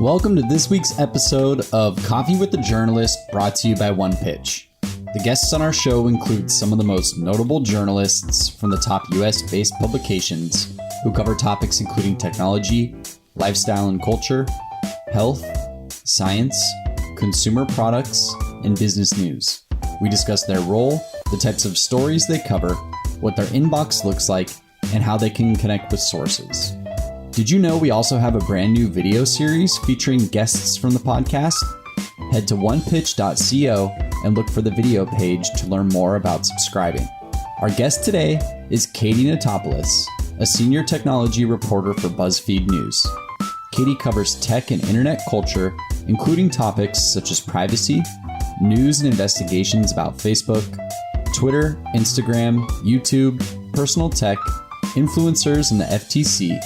Welcome to this week's episode of Coffee with the Journalist, brought to you by One Pitch. The guests on our show include some of the most notable journalists from the top US-based publications who cover topics including technology, lifestyle and culture, health, science, consumer products, and business news. We discuss their role, the types of stories they cover, what their inbox looks like, and how they can connect with sources. Did you know we also have a brand new video series featuring guests from the podcast? Head to onepitch.co and look for the video page to learn more about subscribing. Our guest today is Katie Notopoulos, a senior technology reporter for BuzzFeed News. Katie covers tech and internet culture, including topics such as privacy, news and investigations about Facebook, Twitter, Instagram, YouTube, personal tech, influencers and the FTC,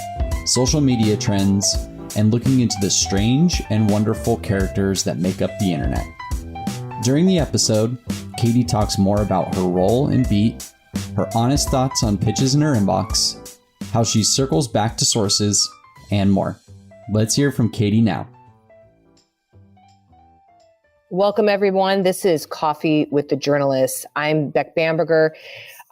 social media trends, and looking into the strange and wonderful characters that make up the internet. During the episode, Katie talks more about her role in Beat, her honest thoughts on pitches in her inbox, how she circles back to sources, and more. Let's hear from Katie now. Welcome, everyone. This is Coffee with the Journalist. I'm Beck Bamberger.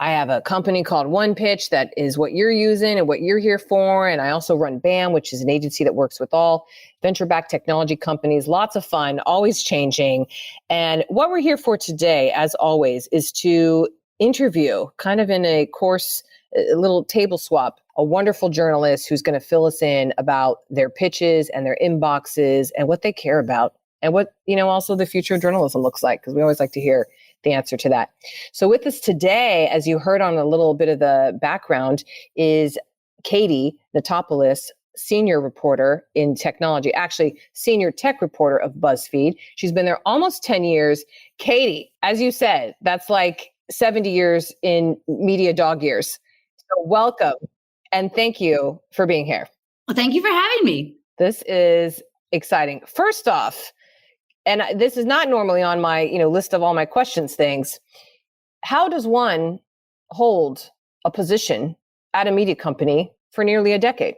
I have a company called One Pitch that is what you're using and what you're here for. And I also run BAM, which is an agency that works with all venture-backed technology companies. Lots of fun, always changing. And what we're here for today, as always, is to interview, kind of in a course, a little table swap, a wonderful journalist who's going to fill us in about their pitches and their inboxes and what they care about. And what, also the future of journalism looks like, because we always like to hear the answer to that. So with us today, as you heard on a little bit of the background, is Katie Notopoulos, senior reporter in technology, actually senior tech reporter of BuzzFeed. She's been there almost 10 years. Katie, as you said, that's like 70 years in media dog years. So welcome. And thank you for being here. Well, thank you for having me. This is exciting. First off, and this is not normally on my, list of all my questions things. How does one hold a position at a media company for nearly a decade?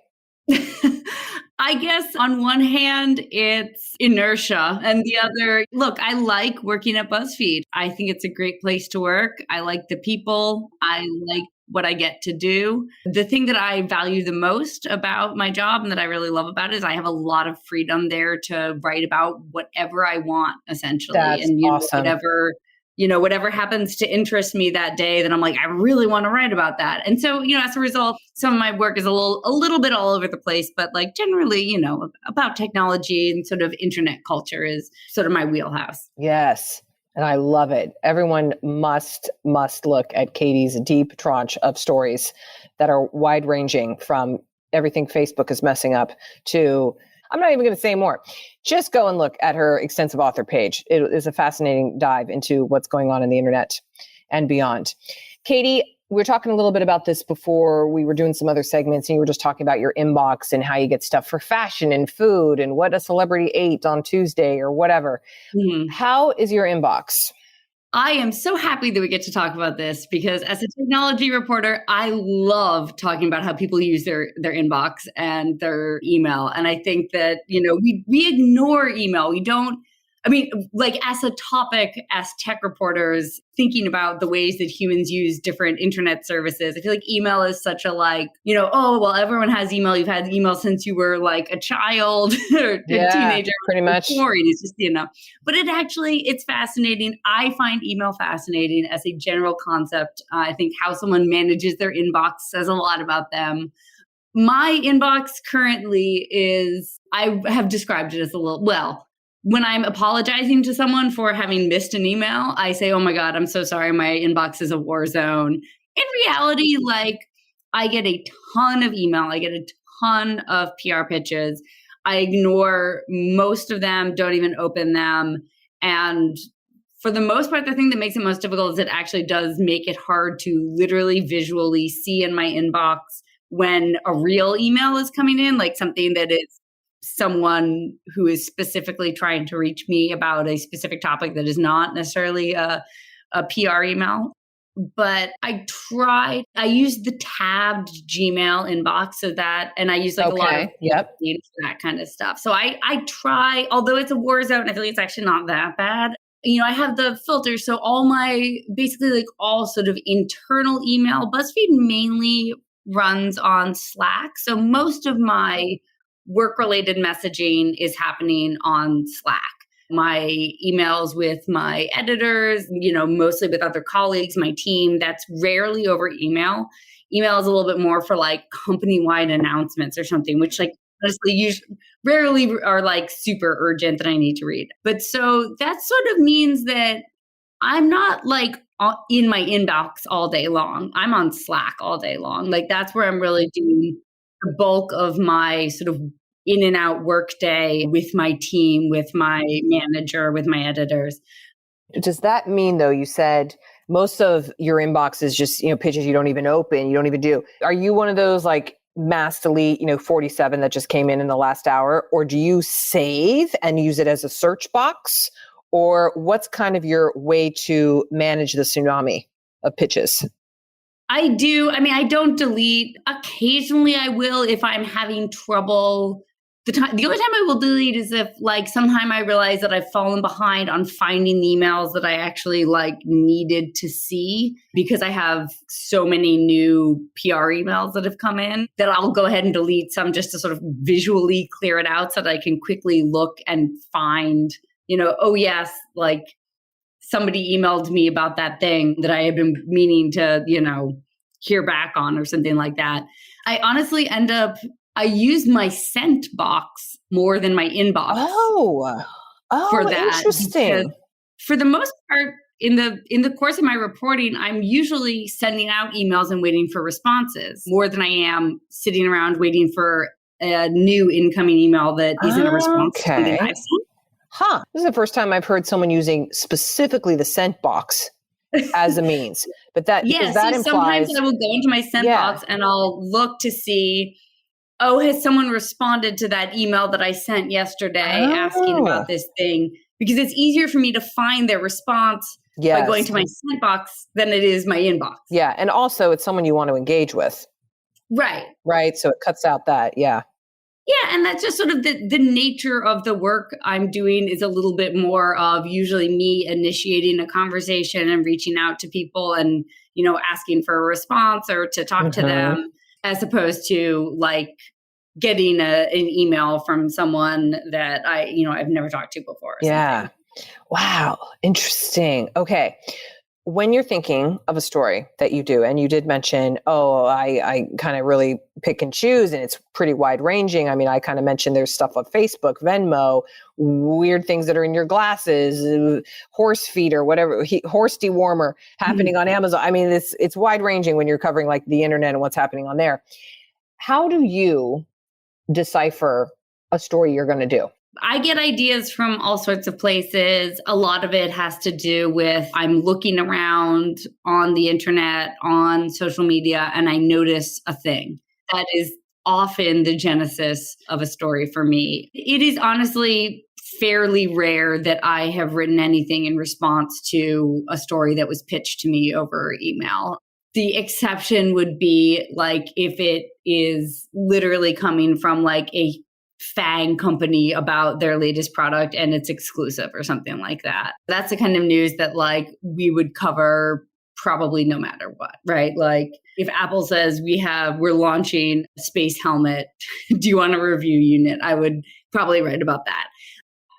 I guess on one hand, it's inertia. And the other, look, I like working at BuzzFeed. I think it's a great place to work. I like the people. I like what I get to do. The thing that I value the most about my job and that I really love about it is I have a lot of freedom there to write about whatever I want, essentially. That's and awesome. Whatever happens to interest me that day, then I'm like, I really want to write about that. And so, as a result, some of my work is a little bit all over the place, but like generally, about technology and sort of internet culture is sort of my wheelhouse. Yes. And I love it. Everyone must look at Katie's deep tranche of stories that are wide ranging, from everything Facebook is messing up to, I'm not even going to say more. Just go and look at her extensive author page. It is a fascinating dive into what's going on in the internet and beyond. Katie, we were talking a little bit about this before we were doing some other segments, and you were just talking about your inbox and how you get stuff for fashion and food and what a celebrity ate on Tuesday or whatever. Mm-hmm. How is your inbox? I am so happy that we get to talk about this, because as a technology reporter, I love talking about how people use their inbox and their email. And I think that, we ignore email. We don't, as a topic, as tech reporters, thinking about the ways that humans use different internet services, I feel like email is such a everyone has email. You've had email since you were like a child or a teenager. Pretty much. It's just, but it's fascinating. I find email fascinating as a general concept. I think how someone manages their inbox says a lot about them. My inbox currently I have described it as when I'm apologizing to someone for having missed an email, I say, oh my God, I'm so sorry. My inbox is a war zone. In reality, I get a ton of email. I get a ton of PR pitches. I ignore most of them, don't even open them. And for the most part, the thing that makes it most difficult is it actually does make it hard to literally visually see in my inbox when a real email is coming in, like something that is someone who is specifically trying to reach me about a specific topic that is not necessarily a PR email. but I use the tabbed Gmail inbox of that. And I use like a lot of that kind of stuff. So I try, although it's a war zone, I feel like it's actually not that bad. I have the filters. So basically like all sort of internal email, BuzzFeed mainly runs on Slack. So most of my work-related messaging is happening on Slack. My emails with my editors, mostly with other colleagues, my team, that's rarely over email. Email is a little bit more for like company-wide announcements or something, which like honestly rarely are like super urgent that I need to read. But so that sort of means that I'm not like in my inbox all day long. I'm on Slack all day long. Like that's where I'm really doing the bulk of my sort of in and out work day with my team, with my manager, with my editors. Does that mean though, you said most of your inbox is just, pitches you don't even open, you don't even do. Are you one of those like mass delete, 47 that just came in the last hour? Or do you save and use it as a search box? Or what's kind of your way to manage the tsunami of pitches? I do. I mean, I don't delete. Occasionally I will if I'm having trouble. The only time I will delete is if like sometime I realize that I've fallen behind on finding the emails that I actually like needed to see, because I have so many new PR emails that have come in that I'll go ahead and delete some just to sort of visually clear it out so that I can quickly look and find, oh yes, like somebody emailed me about that thing that I had been meaning to, hear back on or something like that. I honestly I use my sent box more than my inbox. For that. Interesting. For the most part, in the course of my reporting, I'm usually sending out emails and waiting for responses more than I am sitting around waiting for a new incoming email that isn't a response to something I've sent. This is the first time I've heard someone using specifically the sent box as a means. But that implies sometimes I will go into my sent box and I'll look to see, has someone responded to that email that I sent yesterday asking about this thing? Because it's easier for me to find their response by going to my sent box than it is my inbox. Yeah. And also it's someone you want to engage with. Right. Right. So it cuts out that. Yeah. Yeah. And that's just sort of the nature of the work I'm doing is a little bit more of usually me initiating a conversation and reaching out to people and, asking for a response or to talk to them, as opposed to like getting an email from someone that I've never talked to before. Yeah. Wow. Interesting. Okay. When you're thinking of a story that you do, and you did mention, I kind of really pick and choose and it's pretty wide ranging. I mean, I kind of mentioned there's stuff on Facebook, Venmo, weird things that are in your glasses, horse feeder, whatever, horse dewormer happening on Amazon. I mean, it's wide ranging when you're covering like the internet and what's happening on there. How do you decipher a story you're going to do? I get ideas from all sorts of places. A lot of it has to do with I'm looking around on the internet, on social media, and I notice a thing. That is often the genesis of a story for me. It is honestly fairly rare that I have written anything in response to a story that was pitched to me over email. The exception would be like if it is literally coming from like a FANG company about their latest product and it's exclusive or something like that. That's the kind of news that like we would cover probably no matter what, right? Like if Apple says we're launching a space helmet, do you want a review unit? I would probably write about that.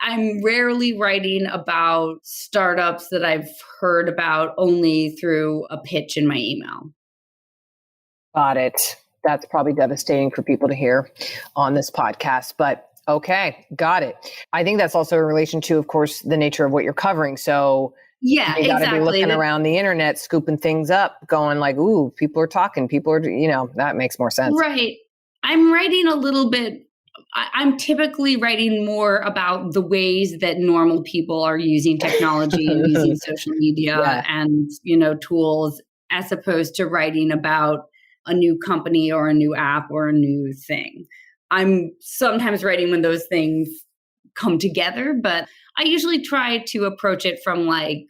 I'm rarely writing about startups that I've heard about only through a pitch in my email. Got it. That's probably devastating for people to hear on this podcast, but okay, got it. I think that's also in relation to, of course, the nature of what you're covering. So yeah, you got to be looking around the internet, scooping things up, going like, ooh, people are talking, that makes more sense. Right. I'm writing a little bit. I'm typically writing more about the ways that normal people are using technology and using social media and, tools, as opposed to writing about a new company or a new app or a new thing. I'm sometimes writing when those things come together, but I usually try to approach it from like,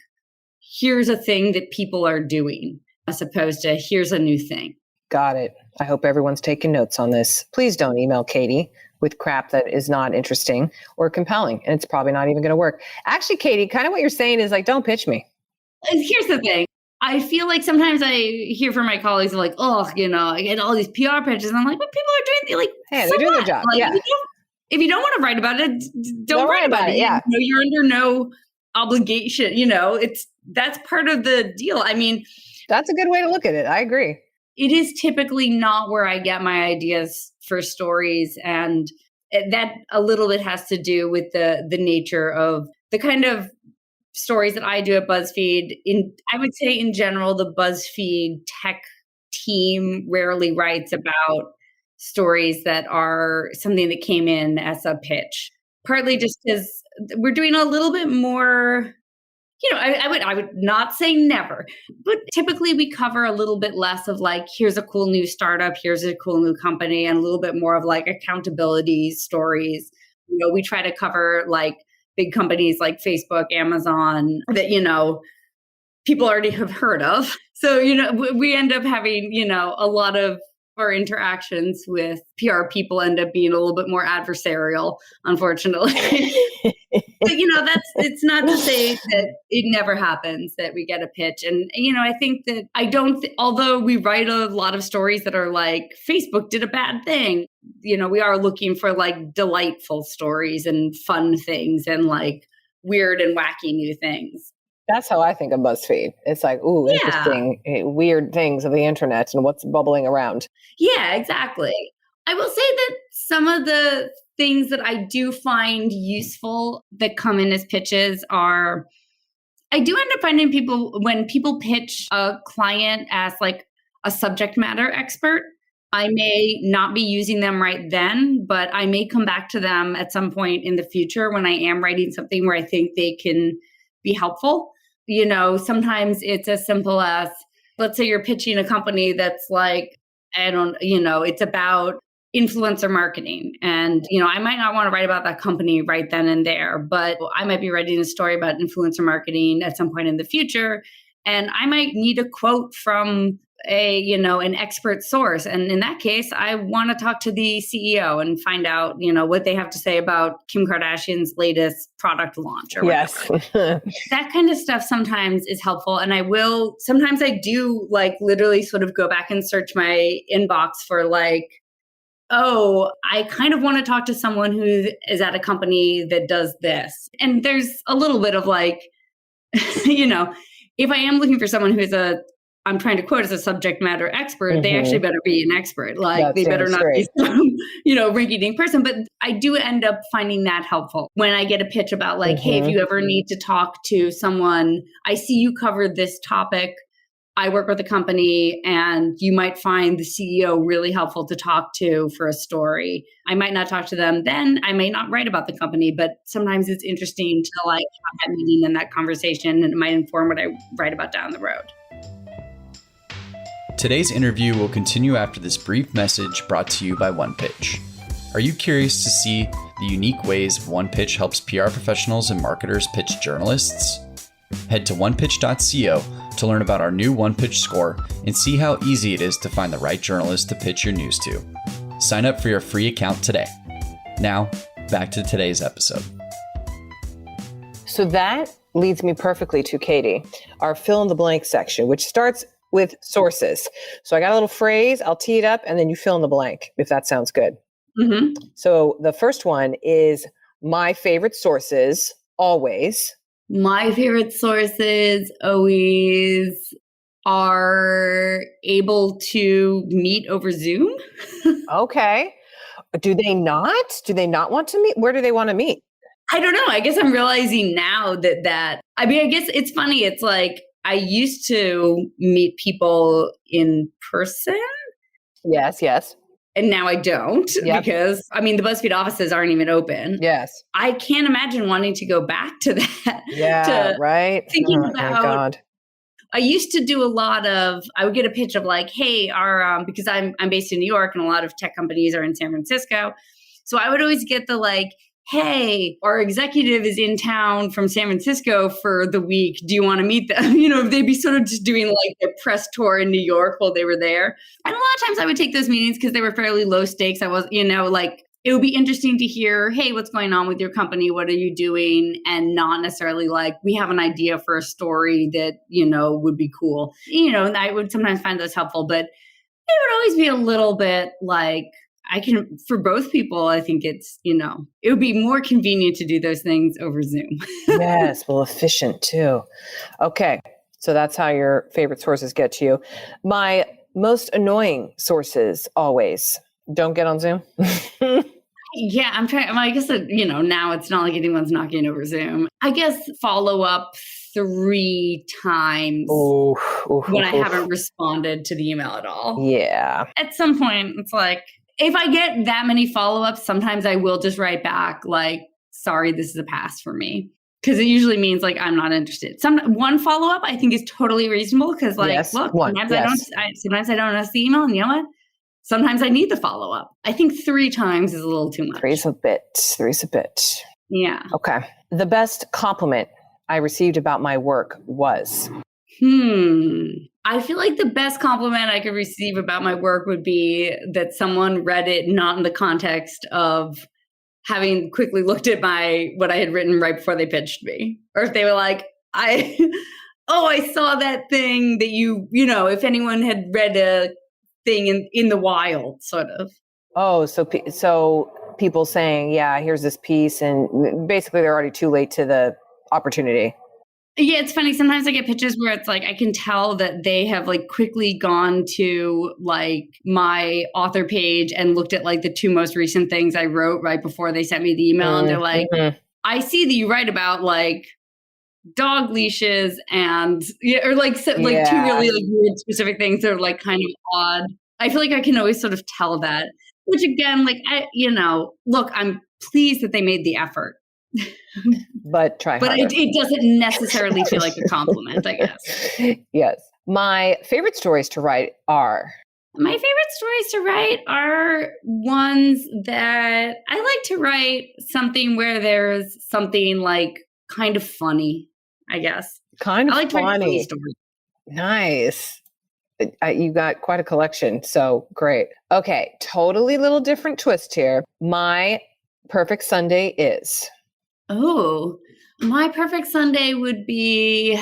here's a thing that people are doing as opposed to here's a new thing. Got it. I hope everyone's taking notes on this. Please don't email Katie with crap that is not interesting or compelling, and it's probably not even going to work. Actually, Katie, kind of what you're saying is like, don't pitch me. And here's the thing. I feel like sometimes I hear from my colleagues like, oh, I get all these PR pitches. And I'm like, what people are doing? Like, hey, they're doing their job. Like, yeah. If you don't want to write about it, don't write about it. Yeah. You're under no obligation. That's part of the deal. I mean, that's a good way to look at it. I agree. It is typically not where I get my ideas for stories. And that a little bit has to do with the nature of the kind of stories that I do at BuzzFeed. I would say in general, the BuzzFeed tech team rarely writes about stories that are something that came in as a pitch. Partly just because we're doing a little bit more, I would not say never, but typically we cover a little bit less of like, here's a cool new startup, here's a cool new company, and a little bit more of like accountability stories. We try to cover like big companies like Facebook, Amazon that, people already have heard of. So, we end up having, a lot of our interactions with PR people end up being a little bit more adversarial, unfortunately. But, it's not to say that it never happens that we get a pitch. And, I think that although we write a lot of stories that are like, Facebook did a bad thing, we are looking for like delightful stories and fun things and like weird and wacky new things. That's how I think of BuzzFeed. It's like, ooh, interesting, weird things of the internet and what's bubbling around. Yeah, exactly. I will say that some of the things that I do find useful that come in as pitches are, I do end up finding when people pitch a client as like a subject matter expert, I may not be using them right then, but I may come back to them at some point in the future when I am writing something where I think they can be helpful. Sometimes it's as simple as, let's say you're pitching a company that's like, it's about influencer marketing. And, I might not want to write about that company right then and there, but I might be writing a story about influencer marketing at some point in the future. And I might need a quote from an expert source. And in that case, I want to talk to the CEO and find out, what they have to say about Kim Kardashian's latest product launch or whatever. Yes. That kind of stuff sometimes is helpful. And sometimes I do like literally sort of go back and search my inbox for like, oh, I kind of want to talk to someone who is at a company that does this. And there's a little bit of like, if I am looking for someone who's I'm trying to quote as a subject matter expert, they actually better be an expert. Like they better not be some, rinky-dink person. But I do end up finding that helpful when I get a pitch about like, hey, if you ever need to talk to someone, I see you covered this topic. I work with a company and you might find the CEO really helpful to talk to for a story. I might not talk to them then. I may not write about the company, but sometimes it's interesting to like have that meeting and that conversation, and it might inform what I write about down the road. Today's interview will continue after this brief message brought to you by OnePitch. Are you curious to see the unique ways OnePitch helps PR professionals and marketers pitch journalists? Head to onepitch.co to learn about our new OnePitch score and see how easy it is to find the right journalist to pitch your news to. Sign up for your free account today. Now, back to today's episode. So that leads me perfectly to Katie, our fill in the blank section, which starts with sources. So I got a little phrase, I'll tee it up, and then you fill in the blank, if that sounds good. Mm-hmm. So the first one is my favorite sources, always. My favorite sources always are able to meet over Zoom. Okay. Do they not? Do they not want to meet? Where do they want to meet? I don't know. I guess I'm realizing now I guess it's funny. It's like, I used to meet people in person. Yes. And now I don't because, the BuzzFeed offices aren't even open. Yes. I can't imagine wanting to go back to that. Yeah, right. Thinking Thank about, God. I used to do I would get a pitch of like, hey, because I'm based in New York and a lot of tech companies are in San Francisco. So I would always get the like, hey, our executive is in town from San Francisco for the week. Do you want to meet them? They'd be sort of just doing like a press tour in New York while they were there. And a lot of times I would take those meetings because they were fairly low stakes. I was, like, it would be interesting to hear, hey, what's going on with your company? What are you doing? And not necessarily like, we have an idea for a story that, would be cool. And I would sometimes find those helpful, but it would always be a little bit like, for both people, I think it's, it would be more convenient to do those things over Zoom. Yes, well, efficient too. Okay, so that's how your favorite sources get to you. My most annoying sources always don't get on Zoom. Yeah, I'm trying. I guess that, now it's not like anyone's knocking over Zoom. I guess follow up 3 times when I haven't responded to the email at all. Yeah. At some point, it's like, if I get that many follow-ups, sometimes I will just write back like, sorry, this is a pass for me. Because it usually means like, I'm not interested. One follow-up I think is totally reasonable because like, yes, look, sometimes I don't notice the email, and you know what? Sometimes I need the follow-up. I think 3 times is a little too much. Three's a bit. Yeah. Okay. The best compliment I received about my work was? I feel like the best compliment I could receive about my work would be that someone read it not in the context of having quickly looked at what I had written right before they pitched me. Or if they were like, I saw that thing that if anyone had read a thing in the wild, sort of. Oh, so people saying, yeah, here's this piece, and basically they're already too late to the opportunity. Yeah, it's funny. Sometimes I get pitches where it's like I can tell that they have like quickly gone to like my author page and looked at like the 2 most recent things I wrote right before they sent me the email, and they're like, I see that you write about like dog leashes and or like 2 really like weird specific things that are like kind of odd. I feel like I can always sort of tell that, which again, like look, I'm pleased that they made the effort. But it doesn't necessarily feel like a compliment, I guess. Yes. My favorite stories to write are ones that I like to write something where there's something like kind of funny, I guess. Kind of I like to write funny stories. Nice. You got quite a collection, so great. Okay, totally little different twist here. My perfect Sunday is... Oh, my perfect Sunday would be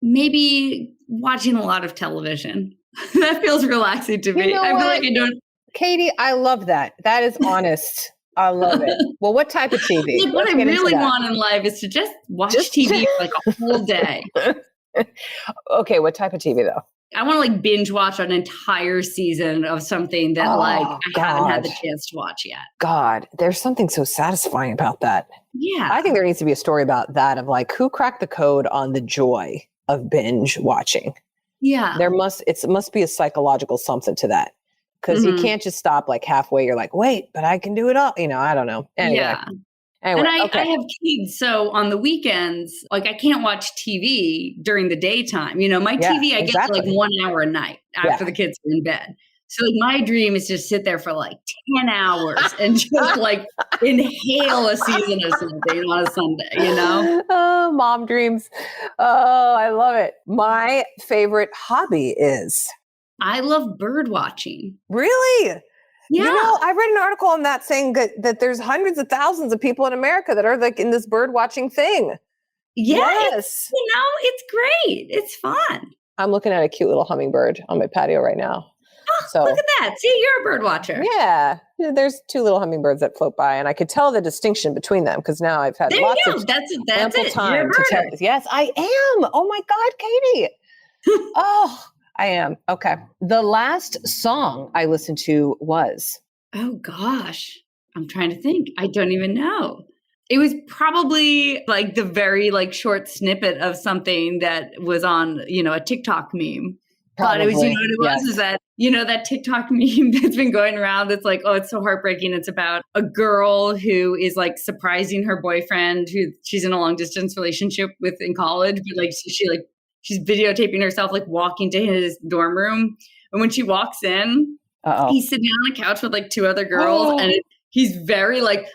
maybe watching a lot of television. That feels relaxing to me. I feel like I don't. Katie, I love that. That is honest. I love it. Well, what type of TV? Like, what I really want in life is to just watch TV for like a whole day. Okay, what type of TV though? I want to like binge watch an entire season of something that I haven't had the chance to watch yet. God, there's something so satisfying about that. Yeah. I think there needs to be a story about that, of like who cracked the code on the joy of binge watching. Yeah. It must be a psychological something to that. Because you can't just stop like halfway. You're like, wait, but I can do it all. I don't know. Anyway. Yeah. Anyway, and I have kids, so on the weekends, like I can't watch TV during the daytime. My TV, I get like 1 hour a night after the kids are in bed. So like, my dream is to sit there for like 10 hours and just like inhale a season of something on a Sunday, Oh, mom dreams. Oh, I love it. My favorite hobby is... I love bird watching. Really? Yeah. I read an article on that saying that there's hundreds of thousands of people in America that are like in this bird watching thing. Yes. It's great. It's fun. I'm looking at a cute little hummingbird on my patio right now. Oh, so, look at that. See, you're a bird watcher. Yeah. There's 2 little hummingbirds that float by, and I could tell the distinction between them because now I've had lots of ample time to tell. Yes, I am. Oh my God, Katie. Oh, I am. Okay. The last song I listened to was... Oh gosh. I'm trying to think. I don't even know. It was probably like the very like short snippet of something that was on, a TikTok meme. But it was, what it was is that, that TikTok meme that's been going around that's like, oh, it's so heartbreaking. It's about a girl who is like surprising her boyfriend who she's in a long distance relationship with in college. But like, she's videotaping herself like walking to his dorm room. And when she walks in, he's sitting on a couch with like 2 other girls. And he's very like,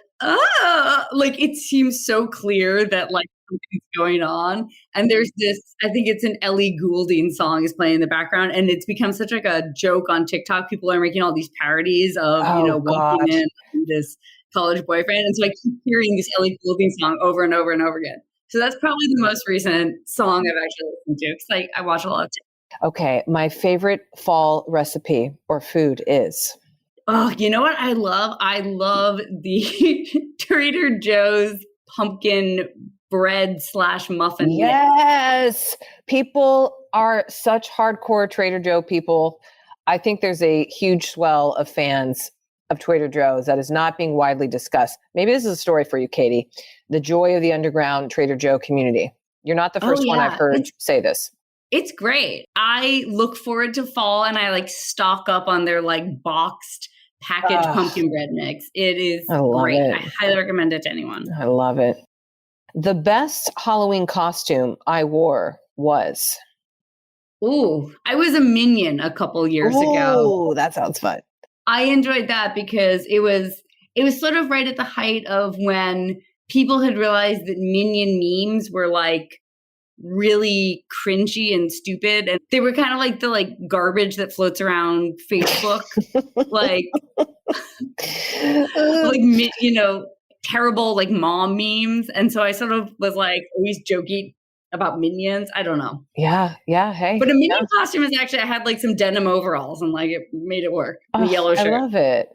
like it seems so clear that like something's going on. And there's this, I think it's an Ellie Goulding song is playing in the background, and it's become such like a joke on TikTok. People are making all these parodies of, walking in on this college boyfriend. And so I keep hearing this Ellie Goulding song over and over and over again. So that's probably the most recent song I've actually listened to, because I watch a lot of TikTok. Okay, my favorite fall recipe or food is? Oh, you know what I love? I love the Trader Joe's pumpkin bread / muffin. Yes. People are such hardcore Trader Joe people. I think there's a huge swell of fans of Trader Joe's that is not being widely discussed. Maybe this is a story for you, Katie. The joy of the underground Trader Joe community. You're not the first one I've heard say this. It's great. I look forward to fall, and I like stock up on their like boxed packaged pumpkin bread mix. It is great. I highly recommend it to anyone. I love it. The best Halloween costume I wore was? Ooh, I was a Minion a couple years ago. Oh, that sounds fun. I enjoyed that because it was sort of right at the height of when people had realized that Minion memes were like really cringy and stupid, and they were kind of like the like garbage that floats around Facebook, like terrible like mom memes. And so I sort of was like always joking about Minions. I don't know. Yeah. Hey. But a Minion costume is actually, I had like some denim overalls and like it made it work. The yellow shirt. I love it.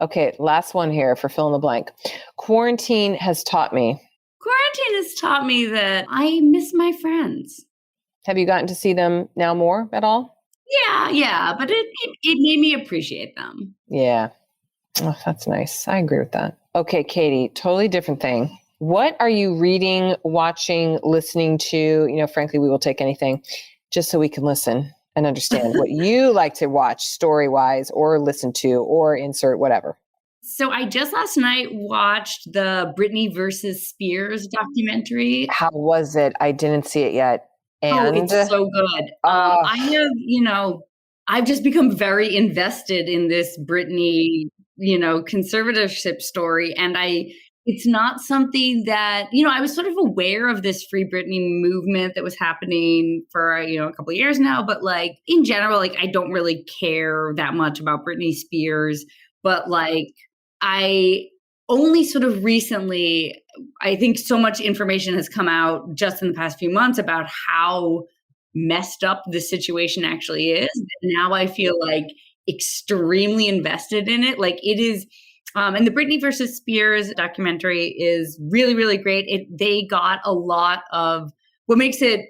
Okay, last one here for fill in the blank. Quarantine has taught me that I miss my friends. Have you gotten to see them now more at all? Yeah, but it made me appreciate them. Yeah. Oh, that's nice. I agree with that. Okay, Katie, totally different thing. What are you reading, watching, listening to? Frankly, we will take anything just so we can listen and understand what you like to watch story-wise or listen to or insert whatever. So I just last night watched the Britney versus Spears documentary. How was it? I didn't see it yet. And it's so good. I've just become very invested in this Britney, conservatorship story. And it's not something that, I was sort of aware of this Free Britney movement that was happening for, a couple of years now. But like in general, like I don't really care that much about Britney Spears. But like I only sort of recently, I think so much information has come out just in the past few months about how messed up the situation actually is. Now I feel like extremely invested in it. Like it is, and the Britney versus Spears documentary is really, really great. They got a lot of what makes it,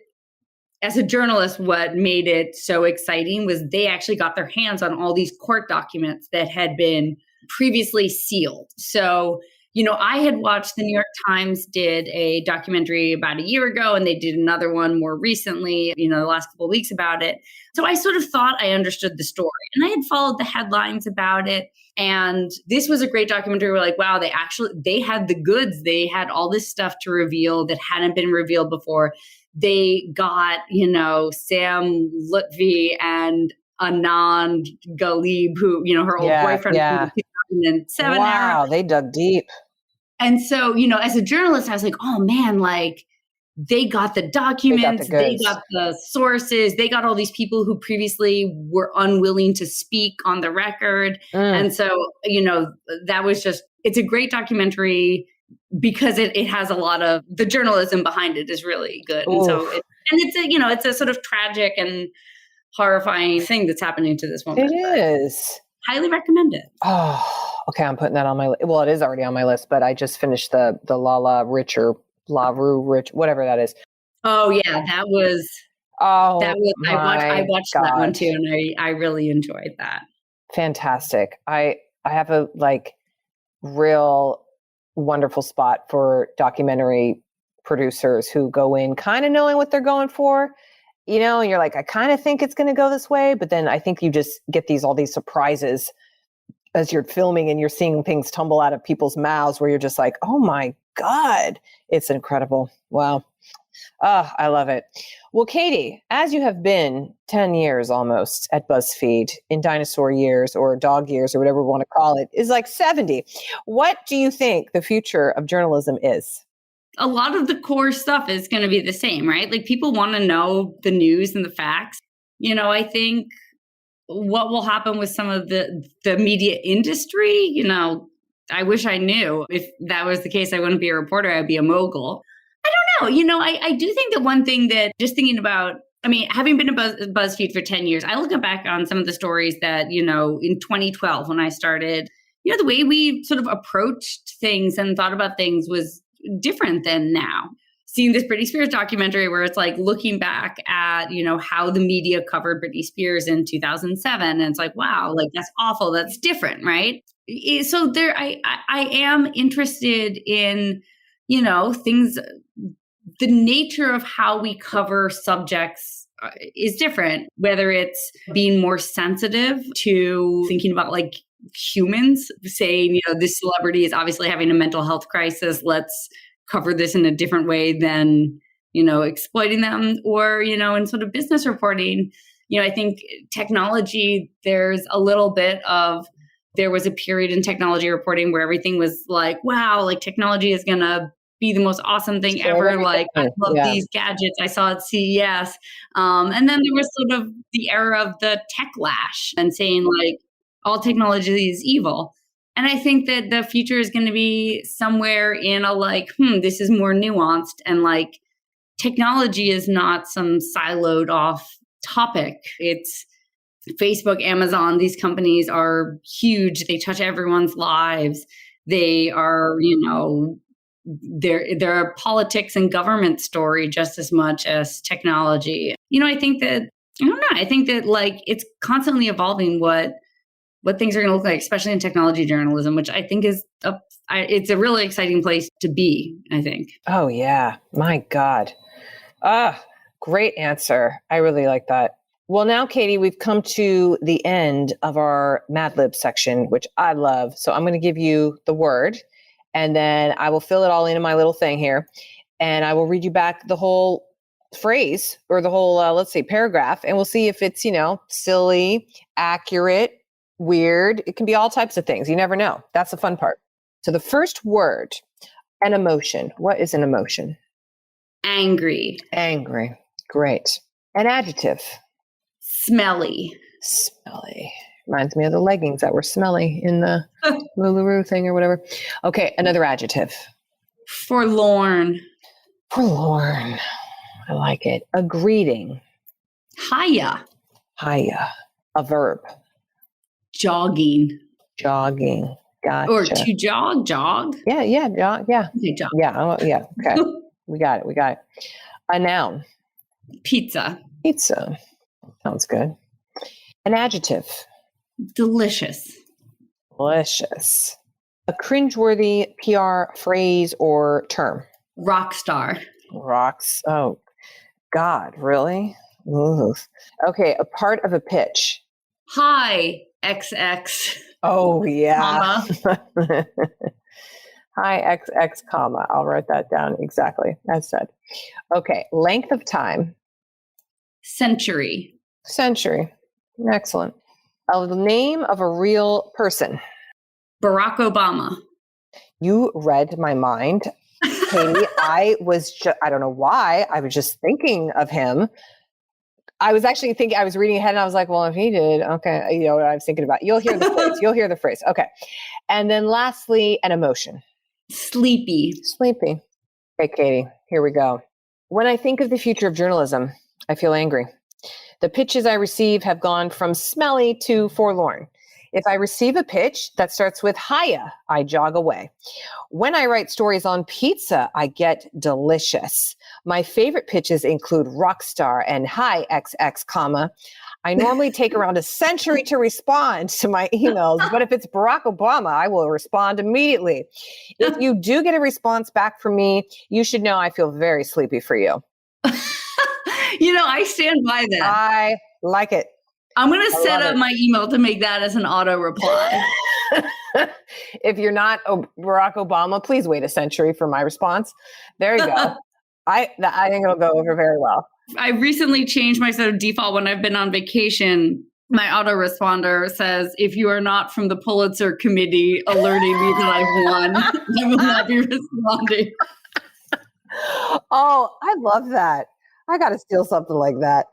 as a journalist, what made it so exciting was they actually got their hands on all these court documents that had been previously sealed. So, I had watched, the New York Times did a documentary about a year ago, and they did another one more recently, the last couple of weeks about it. So I sort of thought I understood the story, and I had followed the headlines about it. And this was a great documentary. We're like, wow, they had the goods. They had all this stuff to reveal that hadn't been revealed before. They got, Sam Lutfi and Anand Galib, who, her old boyfriend from the 2007 era. Wow, they dug deep. And so, as a journalist, I was like, oh man, like they got the documents, they got the sources, they got all these people who previously were unwilling to speak on the record. And so, that was it's a great documentary because it has a lot of the journalism behind it is really good. And so it's a sort of tragic and horrifying thing that's happening to this woman. It is. Highly recommend it. Oh, okay. I'm putting that on my list. Well, it is already on my list, but I just finished the Lala Rich or La Rue Rich, whatever that is. Oh yeah, that was. I watched that one too, and I really enjoyed that. Fantastic. I have a real wonderful spot for documentary producers who go in kind of knowing what they're going for. And you're like, I kind of think it's going to go this way, but then I think you just get all these surprises as you're filming and you're seeing things tumble out of people's mouths where you're just like, oh my God, it's incredible. Wow. I love it. Well, Katie, as you have been 10 years almost at BuzzFeed in dinosaur years or dog years or whatever we want to call it, is like 70. What do you think the future of journalism is? A lot of the core stuff is going to be the same, right? Like people want to know the news and the facts. I think what will happen with some of the media industry, I wish I knew. If that was the case, I wouldn't be a reporter, I'd be a mogul. I don't know. I do think that one thing that just thinking about, having been at BuzzFeed for 10 years, I look back on some of the stories that, in 2012 when I started, the way we sort of approached things and thought about things was different than now. Seeing this Britney Spears documentary where it's like looking back at, how the media covered Britney Spears in 2007. And it's like, wow, like that's awful. That's different, right? So I am interested in, things, the nature of how we cover subjects is different, whether it's being more sensitive to thinking about like humans, saying, this celebrity is obviously having a mental health crisis. Let's cover this in a different way than, exploiting them, or, in sort of business reporting. I think technology, there's a little bit of, there was a period in technology reporting where everything was like, wow, like technology is going to be the most awesome thing ever. Like, I love these gadgets I saw at CES. And then there was sort of the era of the tech lash and saying like, all technology is evil. And I think that the future is going to be somewhere in a like, this is more nuanced, and like technology is not some siloed off topic. It's Facebook, Amazon, these companies are huge. They touch everyone's lives. They are, they're a politics and government story just as much as technology. I think that, I don't know, I think that like it's constantly evolving what things are going to look like, especially in technology journalism, which I think is it's a really exciting place to be, I think. Oh, yeah. My God. Great answer. I really like that. Well, now, Katie, we've come to the end of our Mad Lib section, which I love. So I'm going to give you the word, and then I will fill it all in my little thing here. And I will read you back the whole phrase or the whole, let's say, paragraph. And we'll see if it's, silly, accurate, weird. It can be all types of things. You never know. That's the fun part. So the first word, an emotion. What is an emotion? Angry. Angry. Great. An adjective. Smelly. Smelly. Reminds me of the leggings that were smelly in the LuLaRoe thing or whatever. Okay, another adjective. Forlorn. Forlorn. I like it. A greeting. Hiya. Hiya. A verb. Jogging. Jogging. Gotcha. Or to jog. Jog. Yeah. Okay, jog. Yeah. Okay. We got it. A noun. Pizza. Pizza. Sounds good. An adjective. Delicious. Delicious. A cringeworthy PR phrase or term. Rock star. Rocks. Oh, God, really? Ooh. Okay, a part of a pitch. Hi, XX. Oh, yeah. Comma. Hi, XX, comma. I'll write that down exactly as said. Okay, length of time. Century. Century. Excellent. The name of a real person. Barack Obama. You read my mind, Katie. I don't know why. I was just thinking of him. I was actually thinking, I was reading ahead and I was like, well, if he did, okay. You know what I was thinking about. You'll hear the phrase. Okay. And then lastly, an emotion. Sleepy. Sleepy. Okay, Katie, here we go. When I think of the future of journalism, I feel angry. The pitches I receive have gone from smelly to forlorn. If I receive a pitch that starts with hiya, I jog away. When I write stories on pizza, I get delicious. My favorite pitches include rockstar and hi XX, comma. I normally take around a century to respond to my emails, but if it's Barack Obama, I will respond immediately. If you do get a response back from me, you should know I feel very sleepy for you. I stand by that. I like it. I'm going to set up my email to make that as an auto reply. If you're not Barack Obama, please wait a century for my response. There you go. I think it'll go over very well. I recently changed my sort of default when I've been on vacation. My autoresponder says, if you are not from the Pulitzer Committee alerting me that I've won, I will not be responding. Oh, I love that. I got to steal something like that.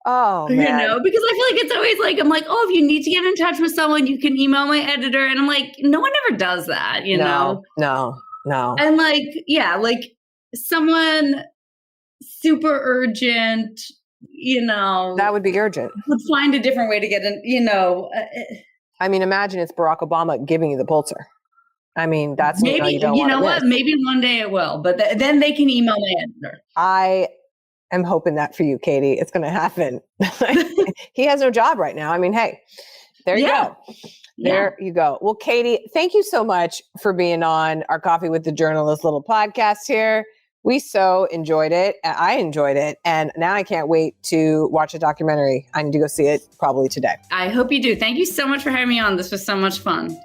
Oh, man. You know, because I feel like it's always like, I'm like, oh, if you need to get in touch with someone, you can email my editor. And I'm like, no one ever does that, you know? No. And like, yeah, like someone super urgent, you know. That would be urgent. Would find a different way to get in, you know. I mean, imagine it's Barack Obama giving you the Pulitzer. I mean, that's maybe, you know what? Maybe one day it will, but then they can email my editor. I am hoping that for you, Katie. It's going to happen. He has no job right now. I mean, hey, there you go. There you go. Well, Katie, thank you so much for being on our Coffee with the Journalist little podcast here. We so enjoyed it. I enjoyed it. And now I can't wait to watch a documentary. I need to go see it probably today. I hope you do. Thank you so much for having me on. This was so much fun.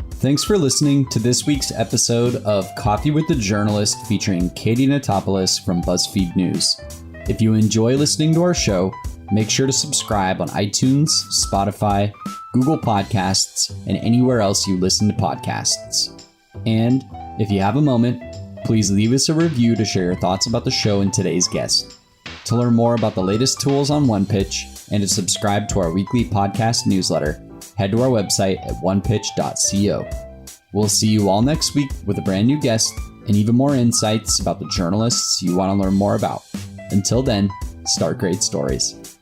Thanks for listening to this week's episode of Coffee with the Journalist featuring Katie Notopoulos from BuzzFeed News. If you enjoy listening to our show, make sure to subscribe on iTunes, Spotify, Google Podcasts, and anywhere else you listen to podcasts. And if you have a moment, please leave us a review to share your thoughts about the show and today's guest. To learn more about the latest tools on OnePitch and to subscribe to our weekly podcast newsletter, head to our website at onepitch.co. We'll see you all next week with a brand new guest and even more insights about the journalists you want to learn more about. Until then, start great stories.